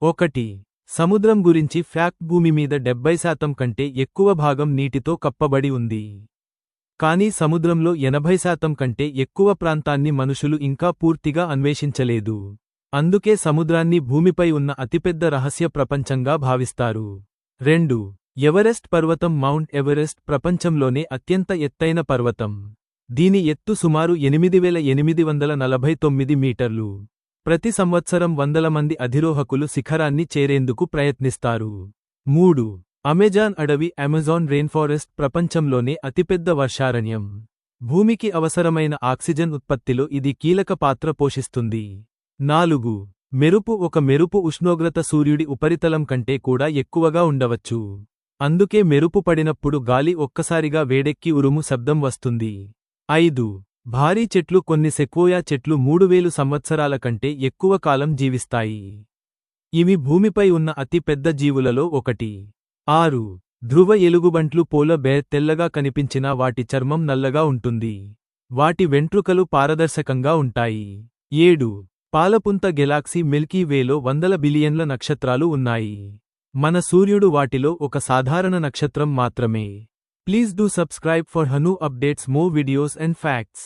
ఒకటి. సముద్రం గురించి ఫ్యాక్ట్. భూమి మీద 70% కంటే ఎక్కువ భాగం నీటితో కప్పబడి ఉంది. కానీ సముద్రంలో 80% కంటే ఎక్కువ ప్రాంతాన్ని మనుషులు ఇంకా పూర్తిగా అన్వేషించలేదు. అందుకే సముద్రాన్ని భూమిపై ఉన్న అతిపెద్ద రహస్య ప్రపంచంగా భావిస్తారు. 2. ఎవరెస్ట్ పర్వతం. మౌంట్ ఎవరెస్ట్ ప్రపంచంలోనే అత్యంత ఎత్తైన పర్వతం. దీని ఎత్తు సుమారు 8849 మీటర్లు. ప్రతి సంవత్సరం వందల మంది అధిరోహకులు శిఖరాన్ని చేరేందుకు ప్రయత్నిస్తారు. 3. అమెజాన్ అడవి. అమెజాన్ రెయిన్ఫారెస్ట్ ప్రపంచంలోనే అతిపెద్ద వర్షారణ్యం. భూమికి అవసరమైన ఆక్సిజన్ ఉత్పత్తిలో ఇది కీలక పాత్ర పోషిస్తుంది. 4. మెరుపు. ఒక మెరుపు ఉష్ణోగ్రత సూర్యుడి ఉపరితలం కంటే కూడా ఎక్కువగా ఉండవచ్చు. అందుకే మెరుపు పడినప్పుడు గాలి ఒక్కసారిగా వేడెక్కి ఉరుము శబ్దం వస్తుంది. 5. భారీ చెట్లు. కొన్ని సెక్వోయా చెట్లు 3000 సంవత్సరాల కంటే ఎక్కువ కాలం జీవిస్తాయి. ఇవి భూమిపై ఉన్న అతి పెద్ద జీవులలో ఒకటి. 6. ధ్రువ ఎలుగుబంట్లు. పోలార్ బేర్ తెల్లగా కనిపించినా వాటి చర్మం నల్లగా ఉంటుంది. వాటి వెంట్రుకలు పారదర్శకంగా ఉంటాయి. 7. పాలపుంత గెలాక్సీ. మిల్కీ వేలో వందల బిలియన్ల నక్షత్రాలు ఉన్నాయి. మన సూర్యుడు వాటిలో ఒక సాధారణ నక్షత్రం మాత్రమే. Please do subscribe for Hanu updates, more videos and facts.